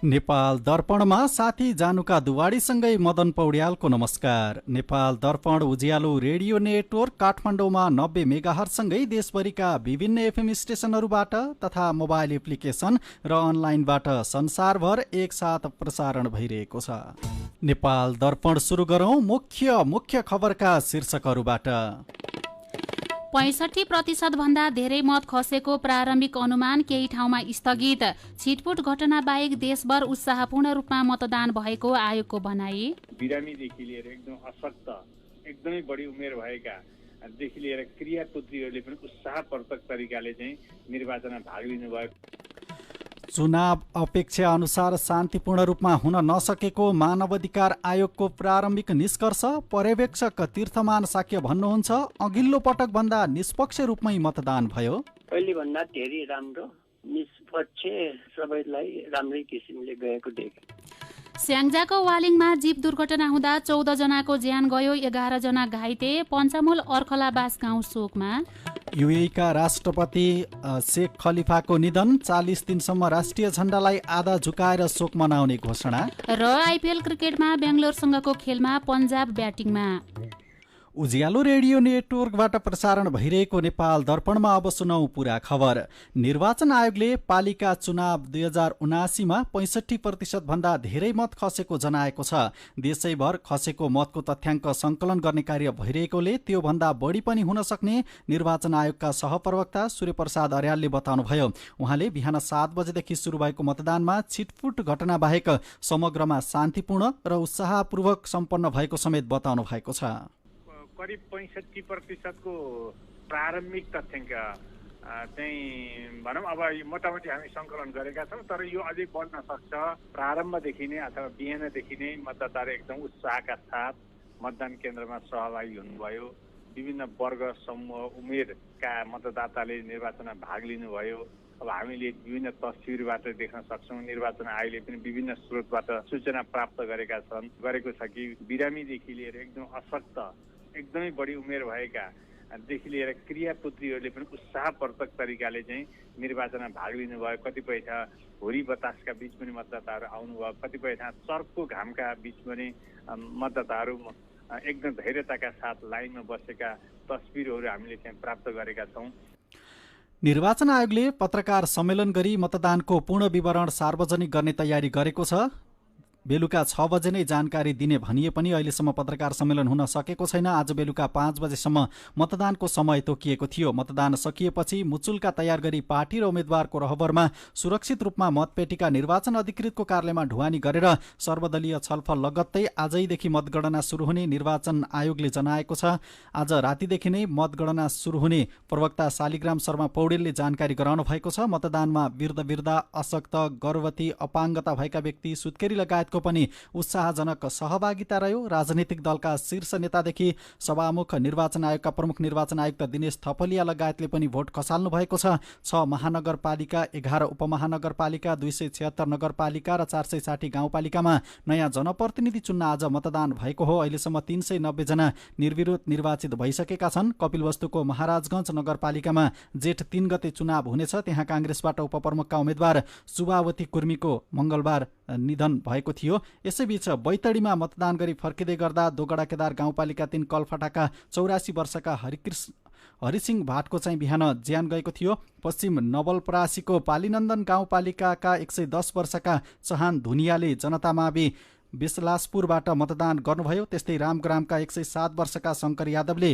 नेपाल दर्पणमा साथी जानुका दुवाडीसँगै मदन पौड्यालको नमस्कार। नेपाल दर्पण उज्यालो रेडियो नेटवर्क काठमाडौँमा 90 मेगाहर्जसँगै देशभरिका विभिन्न एफएम स्टेशनहरूबाट तथा मोबाइल एप्लिकेसन र अनलाइनबाट संसारभर एकसाथ प्रसारण भइरहेको छ। नेपाल दर्पण सुरु गरौं मुख्य खबरका शीर्षकहरूबाट। 65% भन्दा धेरै मत खसेको प्रारम्भिक अनुमान केही ठाउँमा स्थगित। छिटपुट घटना बाहेक देशभर उत्साहपूर्ण रूपमा मतदान भएको आयोगको भनाई। बिरामीदेखि लिएर एकदम अशक्त एकदमै बढी उमेर भएका देखि लिएर क्रियापुत्रीहरूले पनि उत्साहवर्धक तरिकाले चाहिँ निर्वाचनमा भाग लिनुभयो। चुनाव अपेक्षा अनुसार शान्तिपूर्ण रूपमा हुन नसकेको मानवाधिकार आयोगको प्रारम्भिक निष्कर्ष। पर्यवेक्षक तीर्थमान साक्य भन्नुहुन्छ, अघिल्लो पटक भन्दा निष्पक्ष रूपमै मतदान भयो। पहिले भन्दा धेरै राम्रो निष्पक्ष सबैलाई राम्रै किसिमले गएको देखे। स्याङ्जाको वालिङमा जीप दुर्घटना हुँदा 14 जनाको ज्यान गयो, 11 जना घाइते। पञ्चामूल अर्खलाबास गाउँ शोकमा। युएईका राष्ट्रपति शेख खलिफाको निधन, 40 दिनसम्म राष्ट्रिय झण्डालाई आधा झुकाएर शोक मनाउने घोषणा। र आइपिएल क्रिकेटमा बेङ्गलोरसँगको खेलमा पन्जाब ब्याटिङमा। उज्यालो रेडियो नेटवर्कबाट प्रसारण भइरहेको नेपाल दर्पणमा अब सुनौ पूरा खबर। निर्वाचन आयोगले पालिका चुनाव 2079मा 65% भन्दा धेरै मत खसेको जनाएको छ। देशैभर खसेको मतको तथ्याङ्क संकलन गर्ने कार्य भइरहेकोले त्यो भन्दा बढी पनि हुन सक्ने निर्वाचन आयोगका सहप्रवक्ता सूर्यप्रसाद अर्यालले बताउनुभयो। उहाँले बिहान 7 बजेदेखि सुरु भएको मतदानमा छिटपुट घटना बाहेक समग्रमा शान्तिपूर्ण र उत्साहपूर्वक सम्पन्न भएको समेत बताउनु भएको छ। करिब 65% को प्रारम्भिक तथ्याङ्क चाहिँ भनौँ अब मोटामोटी हामी सङ्कलन गरेका छौँ, तर यो अझै बढ्न सक्छ। प्रारम्भदेखि नै अथवा बिहानदेखि नै मतदाताहरू एकदम उत्साहका साथ मतदान केन्द्रमा सहभागी हुनुभयो। विभिन्न वर्ग समूह उमेरका मतदाताले निर्वाचनमा भाग लिनुभयो। अब हामीले विभिन्न तस्बिरबाट देख्न सक्छौँ, निर्वाचन आयोगले पनि विभिन्न स्रोतबाट सूचना प्राप्त गरेको छ कि बिरामीदेखि लिएर एकदम अशक्त एकदमै बढी उमेर भएका देखि लिएर क्रियापुत्रीहरूले पनि उत्साहवर्धक तरिकाले चाहिँ निर्वाचनमा भाग लिनुभयो। कतिपय ठाउँ होरी बतासका बीच पनि मतदाताहरू आउनुभयो, कतिपय ठाउँ चर्को घामका बीच पनि मतदाताहरू एकदम धैर्यताका साथ लाइनमा बसेका तस्बिरहरू हामीले त्यहाँ प्राप्त गरेका छौँ। निर्वाचन आयोगले पत्रकार सम्मेलन गरी मतदानको पूर्ण विवरण सार्वजनिक गर्ने तयारी गरेको छ। बेलुका 6 बजे नै जानकारी दिने भनिए पनि अहिलेसम्म पत्रकार सम्मेलन हुन सकेको छैन। आज बेलुका 5 बजेसम्म मतदानको समय तोकिएको थियो। मतदान सकिएपछि मुचुल्का तयार गरी पार्टी र उम्मेद्वारको रहबरमा सुरक्षित रूपमा मतपेटिका निर्वाचन अधिकृतको कार्यालयमा ढुवानी गरेर सर्वदलीय छलफल लगत्तै आजैदेखि मतगणना सुरु हुने निर्वाचन आयोगले जनाएको छ। आज रातिदेखि नै मतगणना सुरु हुने प्रवक्ता शालिग्राम शर्मा पौडेलले जानकारी गराउनु भएको छ। मतदानमा वृद्ध, अशक्त, गर्भवती, अपाङ्गता भएका व्यक्ति, सुत्केरी लगायत को पनि उत्साहजनक सहभागिता रह्यो। राजनीतिक दलका शीर्ष नेतादेखि सभामुख निर्वाचन आयोगका प्रमुख निर्वाचन आयुक्त दिनेश थपलिया लगायतले पनि भोट खसाल्नु भएको छ। 6 महानगरपालिका, 11 उपमहानगरपालिका, 276 नगरपालिका र 460 गाउँपालिकामा नयाँ जनप्रतिनिधि चुन्न आज मतदान भएको हो। अहिलेसम्म 390 जना निर्विरोध निर्वाचित भइसकेका छन्। कपिलवस्तुको महाराजगञ्ज नगरपालिकामा जेठ 3 गते चुनाव हुनेछ। त्यहाँ काङ्ग्रेसबाट उपप्रमुखका उम्मेद्वार सुभावती कुर्मीको मंगलबार निधन भएको थियो। यसैबीच बैतडीमा मतदान गरी फर्किँदै गर्दा दोगडा केदार गाउँपालिका 3 कलफटाका 84 वर्षका हरिसिंह भाटको चाहिँ बिहान ज्यान गएको थियो। पश्चिम नवलपरासीको पालीनन्दन गाउँपालिकाका 110 वर्षका चहान धुनियाले जनतामावि बेसलासपुरबाट मतदान गर्नुभयो। त्यस्तै रामग्रामका 107 वर्षका शङ्कर यादवले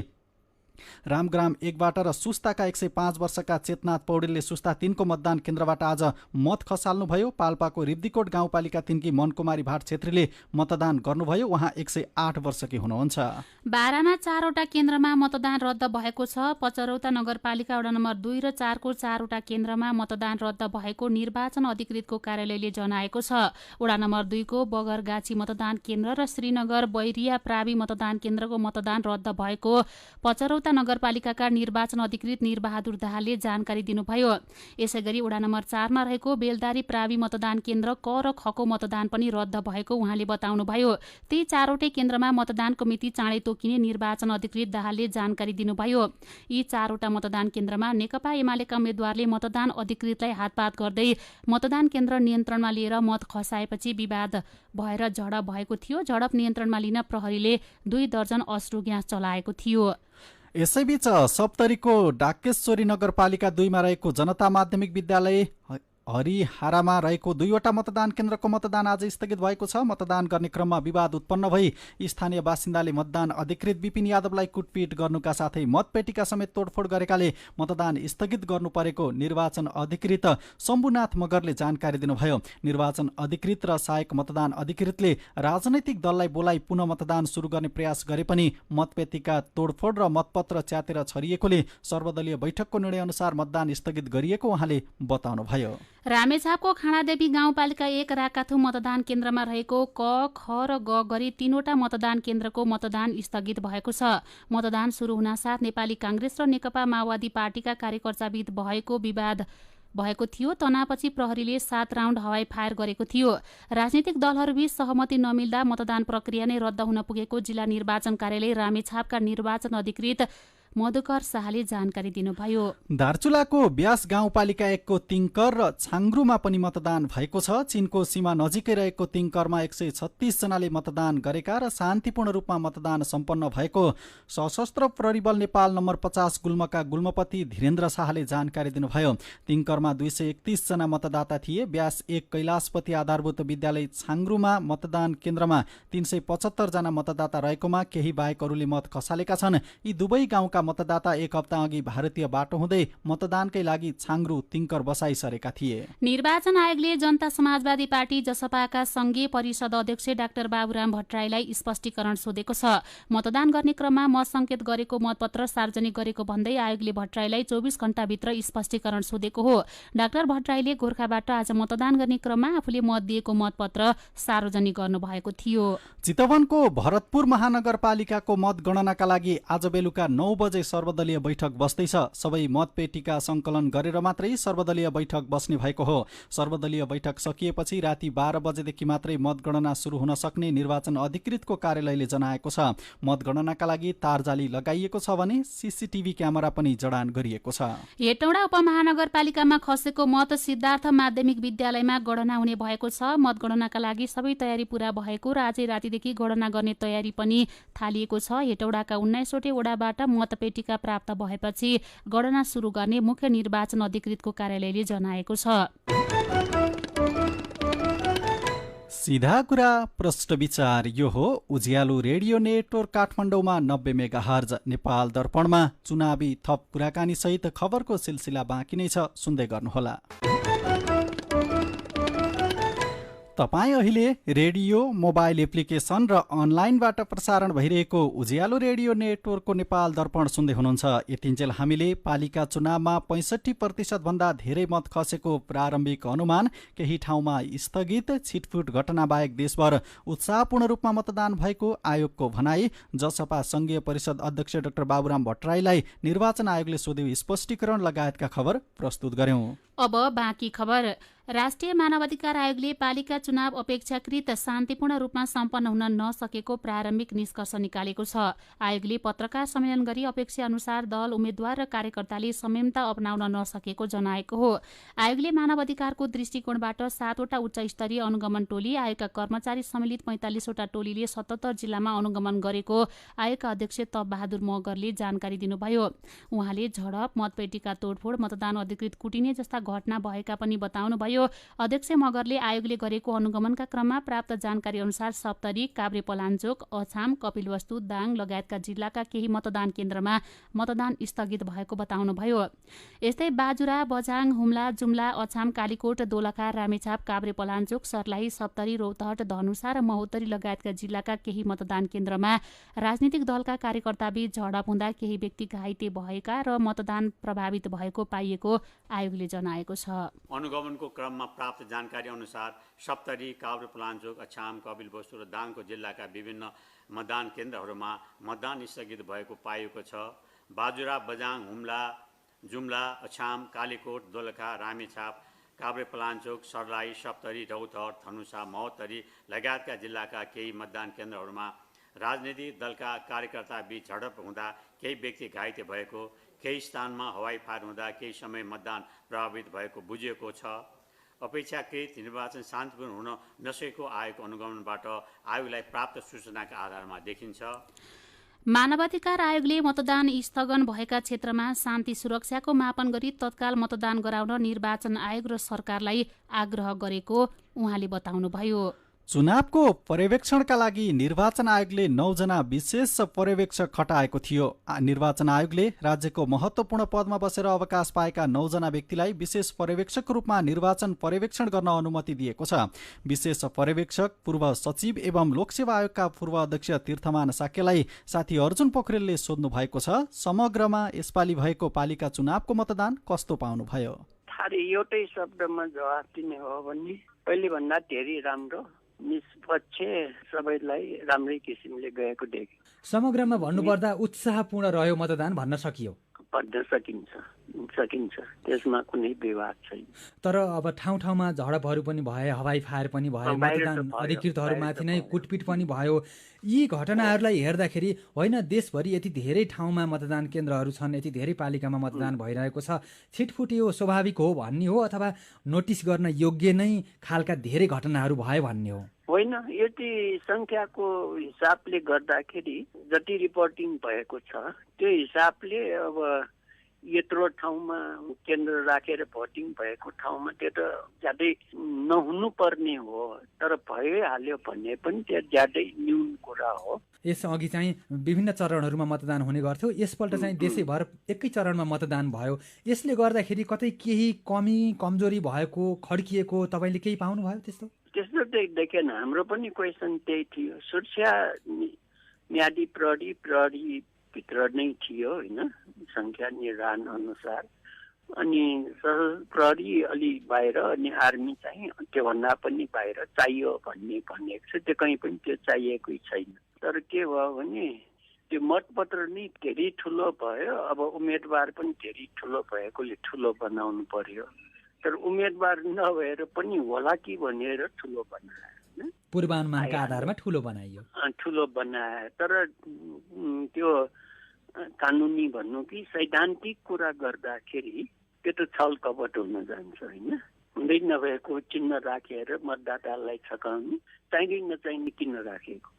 रामग्राम 1बाट र सुस्ताका 105 वर्षका चेतनाथ पौडेलले सुस्ता 3 को मतदान केन्द्रबाट आज मत खसाल्नुभयो। पाल्पाको रिब्दीकोट गाउँपालिका 3 की मनकुमारी भाट छेत्रीले मतदान गर्नुभयो। उहाँ 108 वर्षकी हुनुहुन्छ। बारामा 4 वटा केन्द्रमा मतदान रद्द भएको छ। पचरौता नगरपालिका वडा नम्बर 2 र 4 को 4 वटा केन्द्रमा मतदान रद्द भएको निर्वाचन अधिकृतको कार्यालयले जनाएको छ। वडा नम्बर 2 को बगरगाछी मतदान केन्द्र र श्रीनगर बैरिया प्रावि मतदान केन्द्रको मतदान रद्द भएको पचरौता पचरौता नगरपालिकाका निर्वाचन अधिकृत निरबहादुर दाहालले जानकारी दिनुभयो। यसैगरी वडा नम्बर 4 मा रहेको बेलदारी प्रावि मतदान केन्द्र क र खको मतदान पनि रद्द भएको उहाँले बताउनुभयो। ती 4वटै केन्द्रमा मतदानको मिति चाँडै तोकिने निर्वाचन अधिकृत दाहालले जानकारी दिनुभयो। यी 4वटा मतदान केन्द्रमा नेकपा एमालेका उम्मेद्वारले मतदान अधिकृतलाई हातपात गर्दै मतदान केन्द्र नियन्त्रणमा लिएर मत खसाएपछि विवाद भएर झडप भएको थियो। झडप नियन्त्रणमा लिन प्रहरीले 2 दर्जन अश्रु ग्यास चलाएको थियो। यसैबीच सप्तरीको डाकेश्वरी नगरपालिका 2 मा रहेको जनता माध्यमिक विद्यालय हरिहारामा रहेको 2वटा मतदान केन्द्रको मतदान आज स्थगित भएको छ। मतदान गर्ने क्रममा विवाद उत्पन्न भई स्थानीय बासिन्दाले मतदान अधिकृत विपिन यादवलाई कुटपिट गर्नुका साथै मतपेटिका समेत तोडफोड गरेकाले मतदान स्थगित गर्नु परेको निर्वाचन अधिकृत शम्भुनाथ मगरले जानकारी दिनुभयो। निर्वाचन अधिकृत र सहायक मतदान अधिकृतले राजनैतिक दललाई बोलाई पुनः मतदान सुरु गर्ने प्रयास गरे पनि मतपेटिका तोडफोड र मतपत्र च्यातेर छरिएकोले सर्वदलीय बैठकको निर्णय अनुसार मतदान स्थगित गरिएको उहाँले बताउनुभयो। रामेछापको खाँडादेवी गाउँपालिका 1 राकाथु मतदान केन्द्रमा रहेको क, ख र ग गरी 3वटा मतदान केन्द्रको मतदान स्थगित भएको छ। मतदान सुरु हुनासाथ नेपाली कांग्रेस र नेकपा माओवादी पार्टीका कार्यकर्ताबीच विवाद भएको थियो। तनावपछि प्रहरीले 7 राउन्ड हवाई फायर गरेको थियो। राजनीतिक दलहरूबीच सहमति नमिल्दा मतदान प्रक्रिया नै रद्द हुन पुगेको जिल्ला निर्वाचन कार्यालय रामेछापका निर्वाचन अधिकृत मधुकर शाहले जानकारी दिनुभयो। दार्चुलाको ब्यास गाउँपालिका 1 को तिङकर र छाङ्ग्रुमा पनि मतदान भएको छ। चीनको सीमा नजिकै रहेको तिङकरमा 136 जनाले मतदान गरेका र शान्तिपूर्ण रूपमा मतदान सम्पन्न भएको सशस्त्र प्रहरी बल नेपाल नम्बर 50 गुल्मका गुल्मपति धीरेन्द्र शाहले जानकारी दिनुभयो। तिङकरमा 231 जना मतदाता थिए। ब्यास 1 कैलाशपति आधारभूत विद्यालय छाङ्ग्रुमा मतदान केन्द्रमा 375 जना मतदाता रहेकोमा केही बाहेकहरूले मत खसालेका छन्। यी दुवै गाउँका मतदाता 1 हप्ता अघि भारतीय बाटो हुँदै मतदानकै लागि छाङ्ग्रु तिङकर बसाइसरेका थिए। निर्वाचन आयोगले जनता समाजवादी पार्टी जसपाका संघीय परिषद अध्यक्ष डाक्टर बाबुराम भट्टराईलाई स्पष्टीकरण सोधेको छ। मतदान गर्ने क्रममा मत संकेत गरेको मतपत्र सार्वजनिक गरेको भन्दै आयोगले भट्टराईलाई 24 घण्टाभित्र स्पष्टीकरण सोधेको हो। डाक्टर भट्टराईले गोर्खाबाट आज मतदान गर्ने क्रममा आफूले मत दिएको मतपत्र सार्वजनिक गर्नुभएको थियो। चितवनको भरतपुर महानगरपालिकाको मतगणनाका लागि आज बेलुका 9 बजे सर्वदलीय बैठक बस्दैछ। सबै मतपेटिका संकलन गरेर मात्रै सर्वदलीय बैठक बस्ने भएको हो। सर्वदलीय बैठक सकिएपछि राति 12 बजेदेखि मात्रै मतगणना सुरु हुन सक्ने निर्वाचन अधिकृतको कार्यालयले जनाएको छ। मतगणनाका लागि तारजाली लगाइएको छ भने सीसीटीभी क्यामेरा पनि जडान गरिएको छ। हेटौडा उपमहानगरपालिकामा खसेको मत सिद्धार्थ माध्यमिक विद्यालयमा गणना हुने भएको छ। मतगणनाका लागि सबै तयारी पूरा भएको र आजै रातिदेखि गणना गर्ने तयारी पनि थालिएको छ। हेटौडाका 19वटै वडाबाट मतपेटिका प्राप्त भएपछि गणना सुरु गर्ने मुख्य निर्वाचन अधिकृतको कार्यालयले जनाएको छ। सीधा कुरा प्रश्न विचार यो हो उज्यालो रेडियो नेटवर्क काठमाडौँमा 90 मेगाहर्ज। नेपाल दर्पणमा चुनावी थप कुराकानी सहित खबरको सिलसिला बाँकी नै छ, सुन्दै गर्नुहोला। तपाईँ अहिले रेडियो मोबाइल एप्लिकेसन र अनलाइनबाट प्रसारण भइरहेको उज्यालो रेडियो नेटवर्कको नेपाल दर्पण सुन्दै हुनुहुन्छ। यतिन्जेल हामीले पालिका चुनावमा 65% भन्दा धेरै मत खसेको प्रारम्भिक अनुमान, केही ठाउँमा स्थगित, छिटफुट घटना बाहेक देशभर उत्साहपूर्ण रूपमा मतदान भएको आयोगको भनाई, जसपा संघीय परिषद अध्यक्ष डाक्टर बाबुराम भट्टराईलाई निर्वाचन आयोगले सोध्यो स्पष्टीकरण लगायतका खबर प्रस्तुत गर्यौं। अब बाँकी खबर। राष्ट्रिय मानवाधिकार आयोगले पालिका चुनाव अपेक्षाकृत शान्तिपूर्ण रूपमा सम्पन्न हुन नसकेको प्रारम्भिक निष्कर्ष निकालेको छ। आयोगले पत्रकार सम्मेलन गरी अपेक्षा अनुसार दल, उम्मेद्वार र कार्यकर्ताले संयमता अपनाउन नसकेको जनाएको हो। आयोगले मानवाधिकारको दृष्टिकोणबाट 7वटा उच्च स्तरीय अनुगमन टोली, आयोगका कर्मचारी सम्मिलित 45वटा टोलीले 77 जिल्लामा अनुगमन गरेको आयोगका अध्यक्ष तप बहादुर मगरले जानकारी दिनुभयो। उहाँले झडप, मतपेटिका तोडफोड, मतदान अधिकृत कुटिने जस्ता घटना भएका पनि बताउनुभयो। अध्यक्ष मगरले आयोगले गरेको अनुगमनका क्रममा प्राप्त जानकारी अनुसार सप्तरी, काभ्रेपलाञ्चोक, अछाम, कपिलवस्तु, दाङ लगायतका जिल्लाका केही मतदान केन्द्रमा मतदान स्थगित भएको बताउनुभयो। यस्तै बाजुरा, बझाङ, हुम्ला, जुम्ला, अछाम, कालीकोट, दोलखा, रामेछाप, काभ्रेपलाञ्चोक, सर्लाही, सप्तरी, रौतहट, धनुषा र महोत्तरी लगायतका जिल्लाका केही मतदान केन्द्रमा राजनीतिक दलका कार्यकर्ताबीच झडप हुँदा केही व्यक्ति घाइते भएका र मतदान प्रभावित भएको पाइएको आयोगले जनाएको छ। अनुगमनको क्रममा प्राप्त जानकारी अनुसार सप्तरी, काभ्रेपलाञ्चोक, अछाम, कपिलवस्तु र दाङको जिल्लाका विभिन्न मतदान केन्द्रहरूमा मतदान स्थगित भएको पाइएको छ। बाजुरा, बजाङ, हुम्ला, जुम्ला, अछाम, कालीकोट, दोलखा, रामेछाप, काभ्रेपलाञ्चोक, सर्लाही, सप्तरी, रौतहट, धनुषा, महोत्तरी लगायतका जिल्लाका केही मतदान केन्द्रहरूमा राजनीतिक दलका कार्यकर्ता बीच झडप हुँदा केही व्यक्ति घाइते भएको, केही स्थानमा हवाई फायर हुँदा केही समय मतदान प्रभावित भएको बुझिएको छ। अपेक्षाकृत निर्वाचन शान्तिपूर्ण हुन नसकेको आयोगको अनुगमनबाट आयोगलाई प्राप्त सूचनाका आधारमा देखिन्छ। मानवाधिकार आयोगले मतदान स्थगन भएका क्षेत्रमा शान्ति सुरक्षाको मापन गरी तत्काल मतदान गराउन निर्वाचन आयोग र सरकारलाई आग्रह गरेको उहाँले बताउनुभयो। चुनावको पर्यवेक्षणका लागि निर्वाचन आयोगले 9 जना विशेष पर्यवेक्षक खटाएको थियो। निर्वाचन आयोगले राज्यको महत्त्वपूर्ण पदमा बसेर अवकाश पाएका 9 जना व्यक्तिलाई विशेष पर्यवेक्षकको रूपमा निर्वाचन पर्यवेक्षण गर्न अनुमति दिएको छ। विशेष पर्यवेक्षक पूर्व सचिव एवं लोकसेवा आयोगका पूर्व अध्यक्ष तीर्थमान साक्यलाई साथी अर्जुन पोखरेलले सोध्नु भएको छ। समग्रमा यसपालि भएको पालिका चुनावको मतदान कस्तो पाउनुभयो? एउटै शब्दमा जवाफ दिने हो भने पहिले भन्दा धेरै राम्रो, निष्पक्ष, सबैलाई राम्रै किसिमले गएको देख्यो। समग्रमा भन्नुपर्दा उत्साहपूर्ण रह्यो मतदान भन्न सकियो? भन्न सकिन्छ, त्यसमा कुनै विवाद छैन। तर अब ठाउँ ठाउँमा झडपहरू पनि भए, हवाई फायर पनि भयो, मतदान अधिकृतहरूमाथि नै कुटपिट पनि भयो। यी घटनाहरूलाई हेर्दाखेरि होइन देशभरि यति धेरै ठाउँमा मतदान केन्द्रहरू छन्, यति धेरै पालिकामा मतदान भइरहेको छ, छिटफुट यो स्वाभाविक हो भन्ने हो अथवा नोटिस गर्न योग्य नै खालका धेरै घटनाहरू भयो भन्ने हो? होइन, यति संख्याको हिसाबले गर्दाखेरि जति रिपोर्टिङ भएको छ त्यो हिसाबले अब यत्रो ठाउँमा केन्द्र राखेर भोटिङ भएको ठाउँमा त्यो त ज्यादै नहुनु पर्ने हो, तर भइहाल्यो भन्ने पनि त्यो ज्यादै न्यून कुरा हो। यसअघि चाहिँ विभिन्न चरणहरूमा मतदान हुने गर्थ्यो, यसपल्ट चाहिँ देशैभर एकै चरणमा मतदान भयो। यसले गर्दाखेरि कतै केही कमी कमजोरी भएको, खड्किएको तपाईँले केही पाउनुभयो त्यस्तो? त्यस्तो त देखेन, हाम्रो पनि क्वेसन त्यही थियो। सुरक्षा म्यादी प्रहरी भित्र नै थियो होइन, संख्या निर्धारण अनुसार, अनि सशस्त्र प्रहरी अलि बाहिर, अनि आर्मी चाहिँ त्योभन्दा पनि बाहिर चाहियो भन्ने भनेको छ। त्यो कहीँ पनि त्यो चाहिएकै छैन। तर के भयो भने त्यो मतपत्र नै धेरै ठुलो भयो, अब उम्मेदवार पनि धेरै ठुलो भएकोले ठुलो बनाउनु पर्यो। तर उम्मेदवार नभएर पनि होला कि भनेर ठुलो बनायो, पूर्वानुमानका आधारमा ठुलो बनाइयो। तर त्यो कानुनी भन्नु कि सैद्धान्तिक कुरा गर्दाखेरि त्यो त छल कपट हुन जान्छ होइन। हुँदै नभएको चिन्ह राखेर मतदातालाई छकाउने, चाहिने नचाहिने किन राखेको?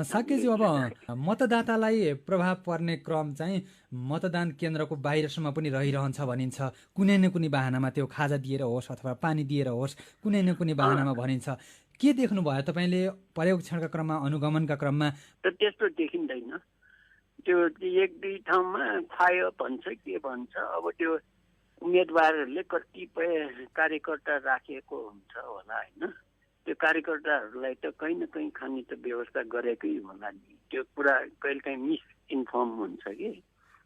साक्यज्यू, अब मतदातालाई प्रभाव पर्ने क्रम चाहिँ मतदान केन्द्रको बाहिरसम्म पनि रहिरहन्छ भनिन्छ। कुनै न कुनै बाहनामा त्यो खाजा दिएर होस् अथवा पानी दिएर होस्, कुनै न कुनै बाहनामा भनिन्छ। के देख्नुभयो तपाईँले पर्यवेक्षणका क्रममा, अनुगमनका क्रममा? त त्यस्तो देखिँदैन। त्यो 1-2 ठाउँमा खायो भन्छ, के भन्छ, अब त्यो उम्मेदवारहरूले कतिपय कार्यकर्ता राखेको हुन्छ होला होइन। त्यो कार्यकर्ताहरूलाई त कहीँ न कहीँ खाने त व्यवस्था गरेकै होला नि। त्यो कुरा कहिलेकाहीँ मिसइन्फर्म हुन्छ कि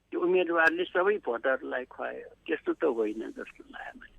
त्यो उम्मेदवारले सबै भोटरलाई खुवायो, त्यस्तो त होइन जस्तो लाग्यो।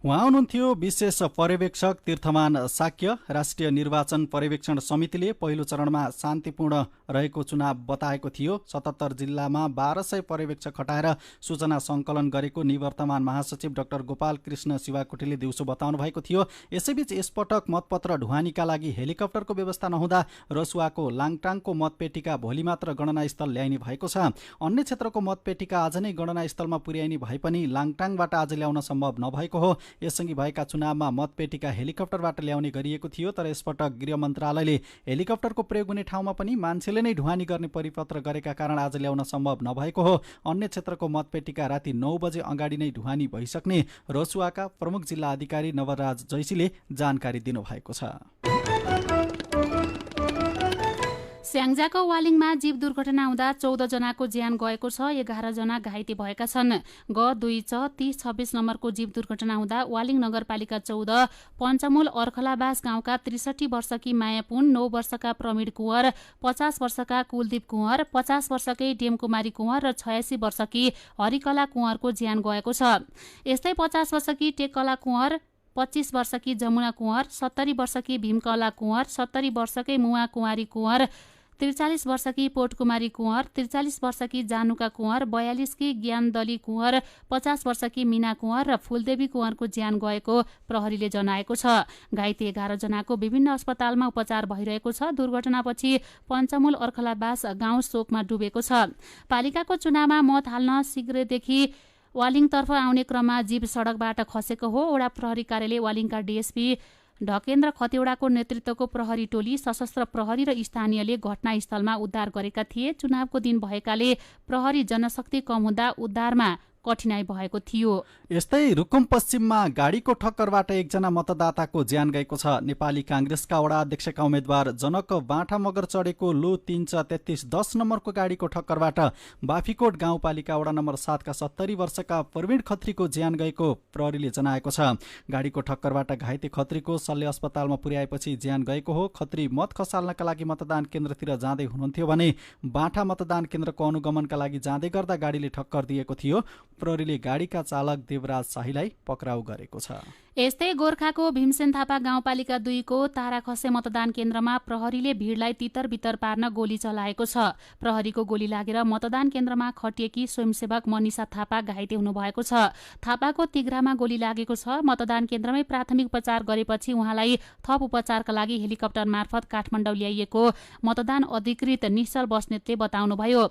उहाँ हुनुहुन्थ्यो विशेष पर्यवेक्षक तीर्थमान साक्य। राष्ट्रिय निर्वाचन पर्यवेक्षण समितिले पहिलो चरणमा शान्तिपूर्ण रहेको चुनाव बताएको थियो। 77 जिल्लामा 1200 पर्यवेक्षक खटाएर सूचना सङ्कलन गरेको निवर्तमान महासचिव डाक्टर गोपाल कृष्ण शिवाकोटीले दिउँसो बताउनु भएको थियो। यसैबीच यसपटक मतपत्र ढुवानीका लागि हेलिकप्टरको व्यवस्था नहुँदा रसुवाको लाङटाङको मतपेटिका भोलि मात्र गणनास्थल ल्याइने भएको छ। अन्य क्षेत्रको मतपेटिका आज नै गणनास्थलमा पुर्याइने भए पनि लाङटाङबाट आज ल्याउन सम्भव नभएको हो। यससँगै भएका चुनावमा मतपेटिका हेलिकप्टरबाट ल्याउने गरिएको थियो, तर यसपटक गृह मन्त्रालयले हेलिकप्टरको प्रयोग हुने ठाउँमा पनि मान्छेले नै ढुवानी गर्ने परिपत्र गरेका कारण आज ल्याउन सम्भव नभएको हो। अन्य क्षेत्रको मतपेटिका राति 9 बजे अगाडि नै ढुवानी भइसक्ने रसुवाका प्रमुख जिल्ला अधिकारी नवराज जैसीले जानकारी दिनुभएको छ। स्याङ्जाको वालिङमा जीव दुर्घटना हुँदा 14 जनाको ज्यान गएको छ, 11 जना घाइते भएका छन्। ग2 3026 नम्बरको जीव दुर्घटना हुँदा वालिङ नगरपालिका 14 पञ्चमूल अर्खलाबास गाउँका 63 वर्षकी माया पुन, 9 वर्षका प्रमीण कुँवर, 50 वर्षका कुलदीप कुँवर, 50 वर्षकै डेमकुमारी कुँवर र 86 वर्षकी हरिकला कुँवरको ज्यान गएको छ। यस्तै 50 वर्षकी टेककला कुँवर, 25 वर्षकी जमुना कुँवर, 70 वर्षकी भीमकला कुँवर, 70 वर्षकै मुवा कुँवारी कुँवर, 43 वर्षकी पोटकुमारी कुँवर, 43 वर्षकी जानुका कुँवर, 42 की ज्ञानदली कुँवर, 50 वर्षकी मीना कुँवर र फूलदेवी कुँवरको ज्यान गएको प्रहरीले जनाएको छ। घाइते 11 जनाको विभिन्न अस्पतालमा उपचार भइरहेको छ। दुर्घटनापछि पञ्चमूल अर्खलाबास गाउँ शोकमा डुबेको छ। पालिकाको चुनावमा मत हाल्न शीघ्रदेखि वालिङतर्फ आउने क्रममा जीव सडकबाट खसेको हो। वडा प्रहरी कार्यालय वालिङका डीएसपी ढकेन्द्र खतेवडाको नेतृत्वको प्रहरी टोली, सशस्त्र प्रहरी र स्थानीयले घटनास्थलमा उद्धार गरेका थिए। चुनावको दिन भएकाले प्रहरी जनशक्ति कम हुँदा उद्धारमा कठिनाई भएको थियो। यस्तै रुकुम पश्चिममा गाडीको ठक्करबाट एकजना मतदाताको ज्यान गएको छ। नेपाली कांग्रेसका वडा अध्यक्षका उम्मेद्वार जनक बाँठा मगर चढेको लो 33310 नम्बरको गाडीको ठक्करबाट बाफीकोट गाउँपालिका वडा नम्बर 7 का 70 वर्षका प्रवीण खत्रीको ज्यान गएको प्रहरीले जनाएको छ। गाडीको ठक्करबाट घाइते खत्रीको सल्ले अस्पतालमा पुर्याएपछि ज्यान गएको हो। खत्री मत खसाल्नका लागि मतदान केन्द्रतिर जाँदै हुनुहुन्थ्यो भने बाँठा मतदान केन्द्रको अनुगमनका लागि जाँदै गर्दा गाडीले ठक्कर दिएको थियो। प्रहरीले गाडीका चालक देवराज शाहीलाई पक्राउ गरेको छ। यस्तै गोर्खाको भीमसेन थापा गाउँपालिका 2 को ताराखसे मतदान केन्द्रमा प्रहरीले भिडलाई तितर बितर पार्न गोली चलाएको छ। प्रहरीको गोली लागेर मतदान केन्द्रमा खटिएकी स्वयंसेवक मनिषा थापा घाइते हुनुभएको छ। थापाको तिघ्रामा गोली लागेको छ। मतदान केन्द्रमै प्राथमिक उपचार गरेपछि उहाँलाई थप उपचारका लागि हेलिकप्टर मार्फत काठमाडौँ ल्याइएको मतदान अधिकृत निश्चल बस्नेतले बताउनुभयो।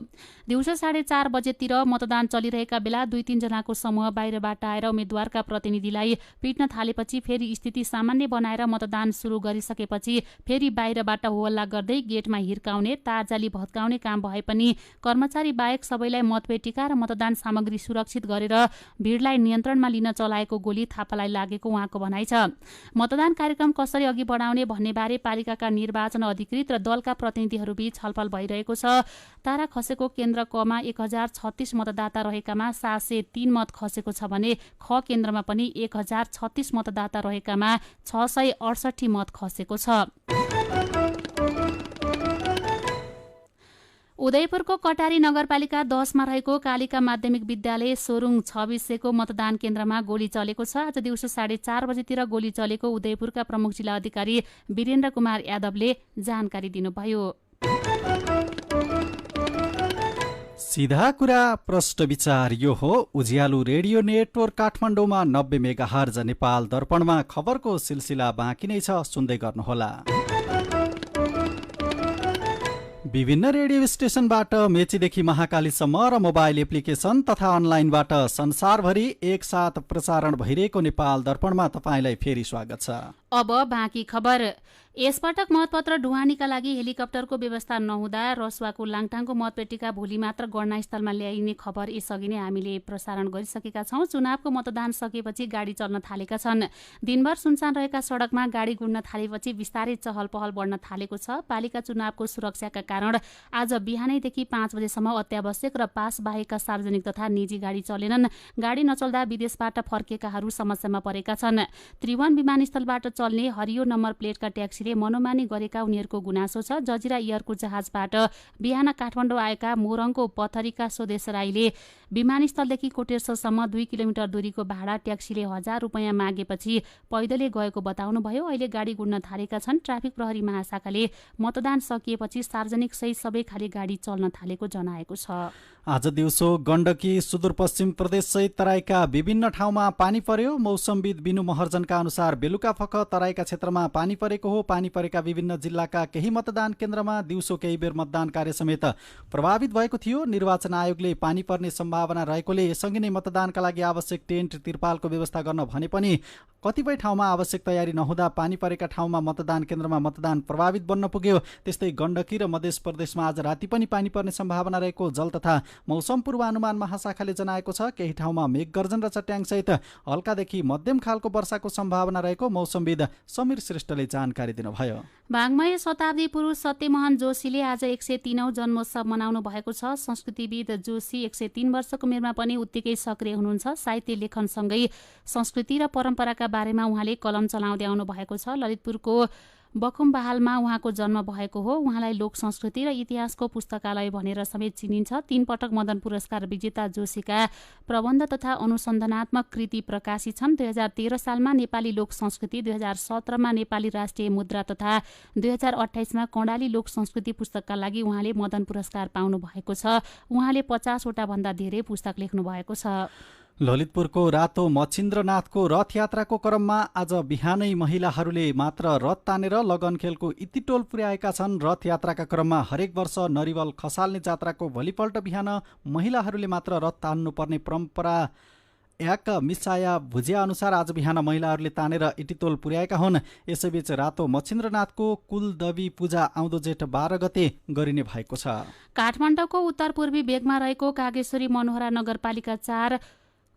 दिउँसो 4:30 बजेतिर मतदान चलिरहेका बेला 2-3 जनाको समूह बाहिरबाट आएर उम्मेद्वारका प्रतिनिधिलाई पिट्न थालेपछि फेरि स्थिति सामान्य बनाएर मतदान सुरु गरिसकेपछि फेरि बाहिरबाट होहल्ला गर्दै गेटमा हिर्काउने, तारजाली भत्काउने काम भए पनि कर्मचारी बाहेक सबैलाई मतपेटिका र मतदान सामग्री सुरक्षित गरेर भिडलाई नियन्त्रणमा लिन चलाएको गोली थापालाई लागेको उहाँको भनाइ छ। मतदान कार्यक्रम कसरी अघि बढाउने भन्ने बारे पालिकाका निर्वाचन अधिकृत र दलका प्रतिनिधिहरूबीच छलफल भइरहेको छ। तारा खसेको केन्द्र कमा 1036 मतदाता रहेकामा 703 मत खसेको छ भने ख केन्द्रमा पनि 1036 मतदाता रहेकामा 668 मत खसेको छ। उदयपुरको कटारी नगरपालिका 10 मा रहेको कालिका माध्यमिक विद्यालय सोरुङ 2600 को मतदान केन्द्रमा गोली चलेको छ। आज दिउँसो 4:30 बजेतिर गोली चलेको उदयपुरका प्रमुख जिल्ला अधिकारी वीरेन्द्र कुमार यादवले जानकारी दिनुभयो। सीधा कुरा प्रष्ट विचार यो हो उज्यालो रेडियो नेटवर्क काठमाडौँमा 90 मेगाहर्ज, नेपाल दर्पणमा खबरको सिलसिला बाँकी नै छ, सुन्दै गर्नुहोला। विभिन्न रेडियो स्टेशनबाट मेचीदेखि महाकालीसम्म र मोबाइल एप्लिकेशन तथा अनलाइनबाट संसारभरि एकसाथ प्रसारण भइरहेको नेपाल दर्पणमा तपाईंलाई फेरि स्वागत छ। अब बाँकी खबर। यसपटक मतपत्र ढुवानीका लागि हेलिकप्टरको व्यवस्था नहुँदा रसुवाको लाङटाङको मतपेटिका भोलि मात्र गणनास्थलमा ल्याइने खबर यसअघि नै हामीले प्रसारण गरिसकेका छौं। चुनावको मतदान सकेपछि गाडी चल्न थालेका छन्। दिनभर सुनसान रहेका सडकमा गाडी गुड्न थालेपछि बिस्तारै चहल पहल बढ्न थालेको छ। पालिका चुनावको सुरक्षाका कारण आज बिहानैदेखि 5 बजेसम्म अत्यावश्यक र पास बाहेकका सार्वजनिक तथा निजी गाडी चलेनन्। गाडी नचल्दा विदेशबाट फर्केकाहरू समस्यामा परेका छन्। त्रिभुवन विमानस्थलबाट चल्ने हरियो नम्बर प्लेटका ट्याक्सीले मनोमानी गरेका उनीहरूको गुनासो छ। जजिरा एयरको जहाजबाट बिहान काठमाडौँ आएका मोरङको पथरीका स्वदेश राईले विमानस्थलदेखि कोटेश्वरसम्म 2 किलोमिटर दूरीको भाडा ट्याक्सीले 1000 रुपैयाँ मागेपछि पैदलै गएको बताउनुभयो। अहिले गाडी गुड्न थालेका छन्। ट्राफिक प्रहरी महाशाखाले मतदान सकिएपछि सार्वजनिक सहित सबै खाली गाडी चल्न थालेको जनाएको छ। आज दिउँसो गण्डकी सुदूरपश्चिम प्रदेश सहित तराईका विभिन्न ठाउँमा पानी पर्यो। मौसमविद बिनु महर्जनका अनुसार बेलुकाफख तराईका क्षेत्रमा पानी परेको हो। पानी परेका विभिन्न जिल्लाका केही मतदान केन्द्रमा दिउँसो केही बेर मतदान कार्य समेत प्रभावित भएको थियो। निर्वाचन आयोगले पानी पर्ने सम्भावना रहेकोले यसअघि नै मतदानका लागि आवश्यक टेन्ट तिरपालको व्यवस्था गर्न भने पनि कतिपय ठाउँमा आवश्यक तयारी नहुँदा पानी परेका ठाउँमा मतदान केन्द्रमा मतदान प्रभावित बन्न पुग्यो। त्यस्तै गण्डकी र मध्य प्रदेशमा आज राति पनि पानी पर्ने सम्भावना रहेको जल तथा मौसम पूर्वानुमान महाशाखाले जनाएको छ। केही ठाउँमा मेघगर्जन र चट्याङसहित हल्कादेखि मध्यम खालको वर्षाको सम्भावना रहेको मौसमविद समीर श्रेष्ठले जानकारी दिनुभयो। वाङ्मय शताब्दी पुरुष सत्यमोहन जोशीले आज 103औं जन्मोत्सव मनाउनु भएको छ। संस्कृतिविद जोशी 103 वर्षको उमेरमा पनि उत्तिकै सक्रिय हुनुहुन्छ। साहित्य लेखनसँगै संस्कृति र परम्पराका बारेमा उहाँले कलम चलाउँदै आउनु भएको छ। ललितपुरको बखुम बहालमा उहाँको जन्म भएको हो। उहाँलाई लोक संस्कृति र इतिहासको पुस्तकालय भनेर समेत चिनिन्छ। 3 पटक मदन पुरस्कार विजेता जोशीका प्रबन्ध तथा अनुसन्धानात्मक कृति प्रकाशित छन्। 2013 सालमा नेपाली लोक संस्कृति, 2017 मा नेपाली राष्ट्रिय मुद्रा तथा 2028 मा कर्णाली लोक संस्कृति पुस्तकका लागि उहाँले मदन पुरस्कार पाउनु भएको छ। उहाँले 50 वटा भन्दा धेरै पुस्तक लेख्नु भएको छ। ललितपुरको रातो मच्छिन्द्रनाथको रथयात्राको क्रममा आज बिहानै महिलाहरूले मात्र रथ तानेर लगन खेलको इतिटोल पुर्याएका छन्। रथयात्राका क्रममा हरेक वर्ष नरिवल खसाल्ने जात्राको भोलिपल्ट बिहान महिलाहरूले मात्र रथ तान्नुपर्ने परम्परा एक मिसाया भुजिया अनुसार आज बिहान महिलाहरूले तानेर इतिटोल पुर्याएका हुन्। यसैबीच रातो मच्छिन्द्रनाथको कुलदेवी पूजा आउँदो जेठ 12 गते गरिने भएको छ। काठमाडौँको उत्तर पूर्वी भेगमा रहेको कागेश्वरी मनोहरा नगरपालिका 4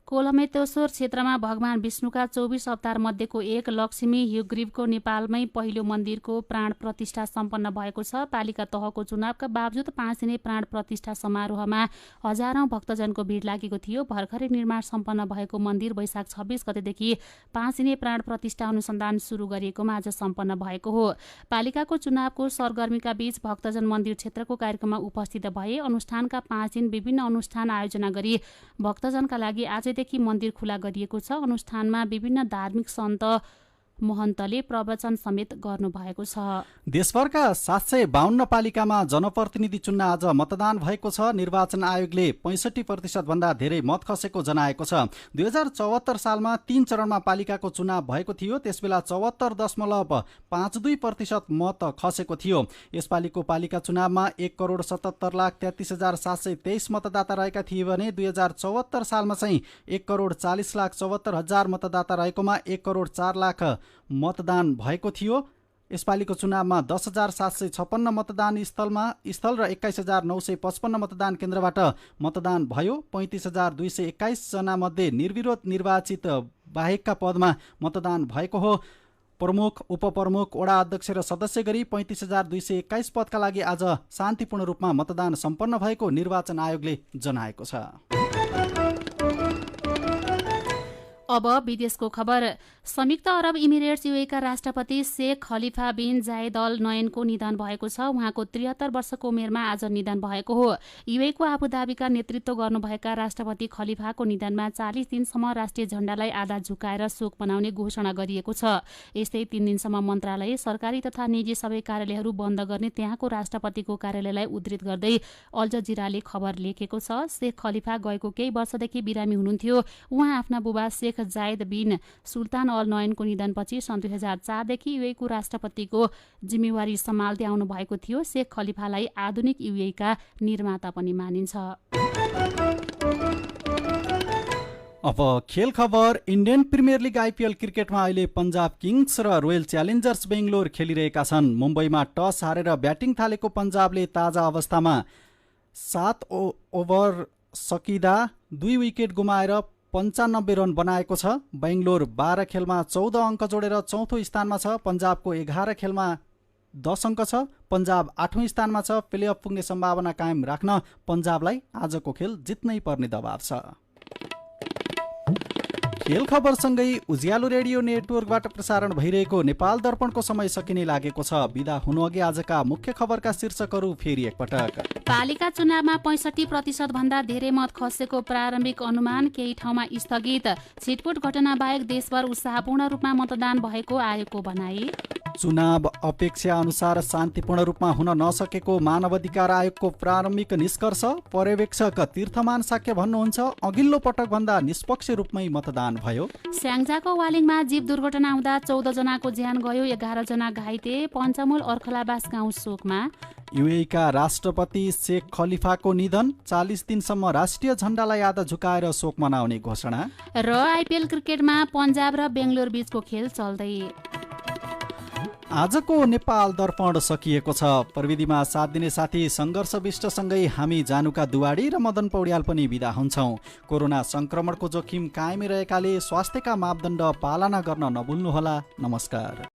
कोलमेतेश्वर क्षेत्रमा भगवान विष्णुका 24 अवतार मध्येको एक लक्ष्मी ह्युग्रीवको नेपालमै पहिलो मन्दिरको प्राण प्रतिष्ठा सम्पन्न भएको छ। पालिका तहको चुनावका बावजुद 5 दिने प्राण प्रतिष्ठा समारोहमा हजारौं भक्तजनको भिड लागेको थियो। भर्खरै निर्माण सम्पन्न भएको मन्दिर वैशाख 26 गतेदेखि 5 दिने प्राण प्रतिष्ठा अनुसन्धान सुरु गरिएकोमा आज सम्पन्न भएको हो। पालिकाको चुनावको सरगर्मीका बीच भक्तजन मन्दिर क्षेत्रको कार्यक्रममा उपस्थित भए। अनुष्ठानका 5 दिन विभिन्न अनुष्ठान आयोजना गरी भक्तजनका लागि आज देखि मन्दिर खुला गरिएको छ। अनुष्ठानमा विभिन्न धार्मिक सन्त महन्तले प्रवचन समेत गर्नु भएको छ। देशभरका 752 पालिकामा जनप्रतिनिधि चुन्न आज मतदान भएको छ। निर्वाचन आयोगले 65% भन्दा धेरै मत खसेको जनाएको छ। 2074 सालमा 3 चरणमा पालिकाको चुनाव भएको थियो। त्यसबेला 74.52% मत खसेको थियो। यसपालिको पालिका चुनावमा 1,77,33,723 मतदाता रहेका थिए भने 2074 सालमा चाहिँ 1,40,74,000 मतदाता रहेकोमा 1,04,00,000 मतदान भएको थियो। यसपालिको चुनावमा 10,756 मतदान स्थल र 21,955 मतदान केन्द्रबाट मतदान भयो। 35,221 जना मध्ये निर्विरोध निर्वाचित बाहेकका पदमा मतदान भएको हो। प्रमुख, उपप्रमुख, वडा अध्यक्ष र सदस्य गरी 35,221 पदका लागि आज शान्तिपूर्ण रूपमा मतदान सम्पन्न भएको निर्वाचन आयोगले जनाएको छ। अब विदेशको खबर। संयुक्त अरब इमिरेट्स युएका राष्ट्रपति शेख खलिफा बिन जायद अल नयनको निधन भएको छ। उहाँको 73 वर्षको उमेरमा आज निधन भएको हो। युएको आबुधाबीका नेतृत्व गर्नुभएका राष्ट्रपति खलिफाको निधनमा 40 दिनसम्म राष्ट्रिय झण्डालाई आधा झुकाएर शोक मनाउने घोषणा गरिएको छ। यस्तै 3 दिनसम्म मन्त्रालय, सरकारी तथा निजी सबै कार्यालयहरू बन्द गर्ने त्यहाँको राष्ट्रपतिको कार्यालयलाई उद्धृत गर्दै अल जजिराले खबर लेखेको छ। शेख खलिफा गएको केही वर्षदेखि बिरामी हुनुहुन्थ्यो। उहाँ आफ्ना बुबा शेख जायद बिन सुल्तान अल नयनको निधनपछि सन् 2004 देखि युएको राष्ट्रपतिको जिम्मेवारी सम्हाल्दै आउनु भएको थियो। शेख खलिफालाई आधुनिक युएका निर्माता पनि मानिन्छ। अब खेल खबर। इन्डियन प्रिमियर लिग आइपिएल क्रिकेटमा अहिले पंजाब किङ्स र रोयल च्यालेन्जर्स बेङ्गलोर खेलिरहेका छन्। मुम्बईमा टस हारेर ब्याटिङ थालेको पंजाबले ताजा अवस्थामा 7 ओभर सकिँदा 2 विकेट गुमाएर 95 रन बनाएको छ। बेङ्गलोर 12 खेलमा 14 अङ्क जोडेर चौथो स्थानमा छ। पंजाबको 11 खेलमा 10 अङ्क छ। पंजाब 8औं स्थानमा छ। प्लेअफ पुग्ने सम्भावना कायम राख्न पंजाबलाई आजको खेल जित्नै पर्ने दबाव छ। खेल खबरसँगै उज्यालो रेडियो नेटवर्कबाट प्रसारण भइरहेको नेपाल दर्पणको समय सकिने लागेको छ। बिदा हुनुअघि आजका मुख्य खबरका शीर्षकहरू फेरि एकपटक। पालिका चुनावमा 65% भन्दा धेरै मत खसेको प्रारम्भिक अनुमान, केही ठाउँमा स्थगित। छिटपुट घटना बाहेक देशभर उत्साहपूर्ण रूपमा मतदान भएको आयोगको भनाई। चुनाव अपेक्षा अनुसार शान्तिपूर्ण रूपमा हुन नसकेको मानवाधिकार आयोगको प्रारम्भिक निष्कर्ष। पर्यवेक्षक तीर्थमान साक्य भन्नुहुन्छ, अघिल्लो पटक भन्दा निष्पक्ष रूपमै मतदान भयो। स्याङ्जाको वालिङमा जीव दुर्घटना हुँदा 14 जनाको ज्यान गयो, 11 जना घाइते। पञ्चमुल अर्खलाबास गाउँ शोकमा। युएका राष्ट्रपति शेख खलिफाको निधन, 40 दिनसम्म राष्ट्रिय झण्डालाई आधा झुकाएर शोक मनाउने घोषणा। र आइपिएल क्रिकेटमा पंजाब र बेङ्गलोर बीचको खेल चल्दै। आजको नेपाल दर्पण सकिएको छ। प्रविधिमा साथ दिने साथी सङ्घर्ष विष्टसँगै हामी जानुका दुवाडी र मदन पौड्याल पनि बिदा हुन्छौँ। कोरोना संक्रमणको जोखिम कायमै रहेकाले स्वास्थ्यका मापदण्ड पालना गर्न नभुल्नुहोला। नमस्कार।